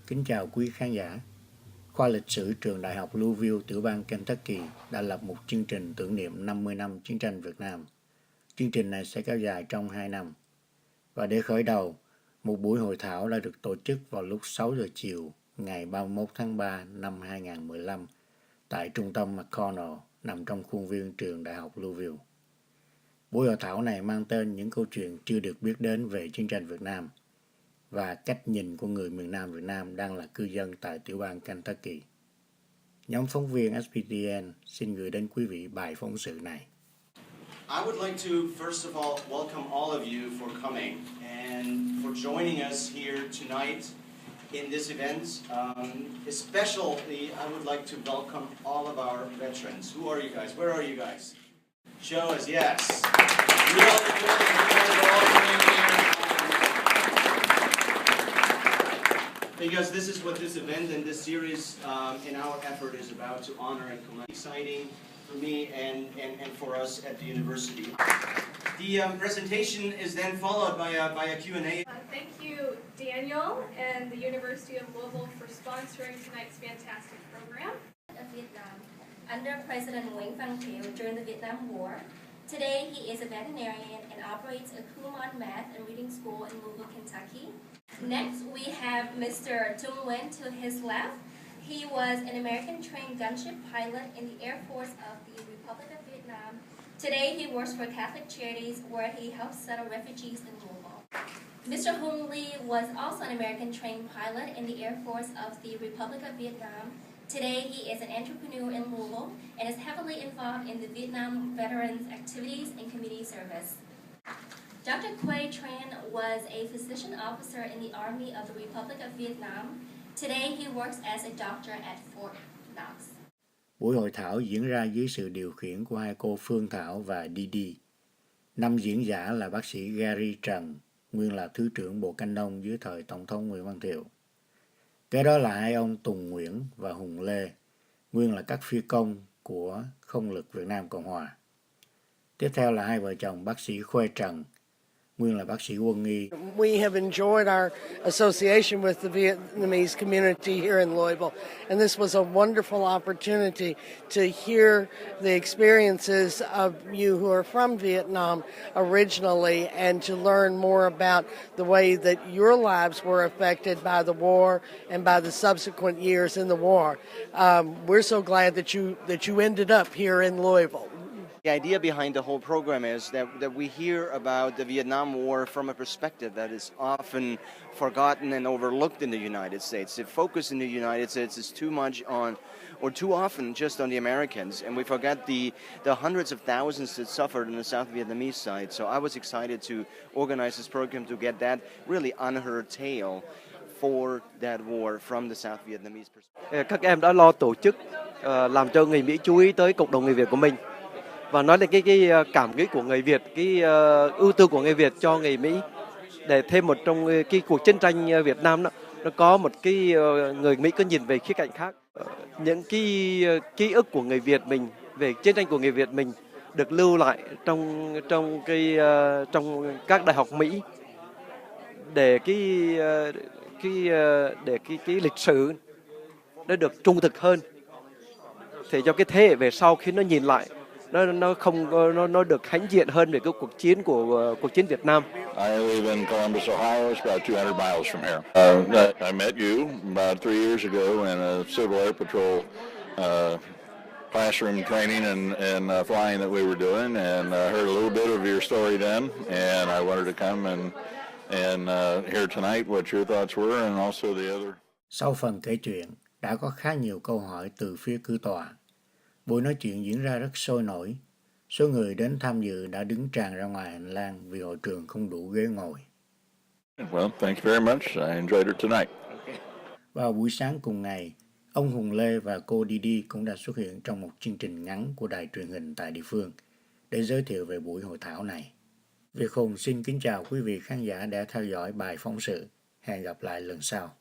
Kính chào quý khán giả. Khoa lịch sử trường Đại học Louisville, tiểu bang Kentucky đã lập một chương trình tưởng niệm 50 năm chiến tranh Việt Nam. Chương trình này sẽ kéo dài trong 2 năm. Và để khởi đầu, một buổi hội thảo đã được tổ chức vào lúc 6 giờ chiều ngày 31 tháng 3 năm 2015 tại trung tâm McConnell nằm trong khuôn viên trường Đại học Louisville. Buổi hội thảo này mang tên những câu chuyện chưa được biết đến về chiến tranh Việt Nam và cách nhìn của người miền Nam Việt Nam đang là cư dân tại tiểu bang Kentucky. Nhóm phóng viên SPTN xin gửi đến quý vị bài phóng sự này. I would like to, first of all, welcome all of you for coming and for joining us here tonight in this event. Especially, I would like to welcome all of our veterans. Who are you guys? Where are you guys? Show us, yes. We all coming here. Because this is what this event and this series in our effort is about, to honor and commemorate. Exciting for me and for us at the university. The presentation is then followed by a Q&A. Thank you, Daniel and the University of Louisville for sponsoring tonight's fantastic program. Of Vietnam, under President Nguyễn Văn Thiệu during the Vietnam War. Today he is a veterinarian and operates a Kumon Math and Reading School in Louisville, Kentucky. Next, we have Mr. Tung Nguyen to his left. He was an American-trained gunship pilot in the Air Force of the Republic of Vietnam. Today, he works for Catholic Charities, where he helps settle refugees in Louisville. Mr. Hung Lee was also an American-trained pilot in the Air Force of the Republic of Vietnam. Today, he is an entrepreneur in Louisville and is heavily involved in the Vietnam veterans' activities and community service. Dr. Quay Tran was a physician officer in the Army of the Republic of Vietnam. Today, he works as a doctor at Fort Knox. Buổi hội thảo diễn ra dưới sự điều khiển của hai cô Phương Thảo và Didi. 5 diễn giả là bác sĩ Gary Trần, nguyên là Thứ trưởng Bộ Canh Nông dưới thời Tổng thống Nguyễn Văn Thiệu. Kế đó là hai ông Tùng Nguyễn và Hùng Lê, nguyên là các phi công của Không lực Việt Nam Cộng Hòa. Tiếp theo là hai vợ chồng bác sĩ Khuê Trần, nguyên là bác sĩ quân y. We have enjoyed our association with the Vietnamese community here in Louisville, and this was a wonderful opportunity to hear the experiences of you who are from Vietnam originally and to learn more about the way that your lives were affected by the war and by the subsequent years in the war. We're so glad that you ended up here in Louisville. The idea behind the whole program is that we hear about the Vietnam War from a perspective that is often forgotten and overlooked in the United States. The focus in the United States is too much on, or too often, just on the Americans, and we forget the hundreds of thousands that suffered on the South Vietnamese side. So I was excited to organize this program to get that really unheard tale for that war from the South Vietnamese perspective. Các em đã lo tổ chức làm cho người Mỹ chú ý tới cộng đồng người Việt của mình, và nói đến cái cảm nghĩ của người Việt, cái ưu tư của người Việt cho người Mỹ, để thêm một trong cái cuộc chiến tranh Việt Nam đó, nó có một cái người Mỹ có nhìn về khía cạnh khác. Những cái ký ức của người Việt mình về chiến tranh của người Việt mình được lưu lại trong các đại học Mỹ, để cái lịch sử nó được trung thực hơn, để cho cái thế hệ về sau khi nó nhìn lại, nó được hãnh diện hơn về cái cuộc chiến Việt Nam. I live in Columbus, Ohio. It's about 200 miles from here. I met you about 3 years ago in a Civil Air Patrol classroom training and flying that we were doing, and heard a little bit of your story then, and I wanted to come and hear tonight what your thoughts were and also the other. Sau phần kể chuyện, đã có khá nhiều câu hỏi từ phía cử tọa. Buổi nói chuyện diễn ra rất sôi nổi. Số người đến tham dự đã đứng tràn ra ngoài hành lang vì hội trường không đủ ghế ngồi. Well, thank you very much. I enjoyed it tonight. Vào buổi sáng cùng ngày, ông Hùng Lê và cô Didi cũng đã xuất hiện trong một chương trình ngắn của đài truyền hình tại địa phương để giới thiệu về buổi hội thảo này. Việt Hùng xin kính chào quý vị khán giả đã theo dõi bài phóng sự. Hẹn gặp lại lần sau.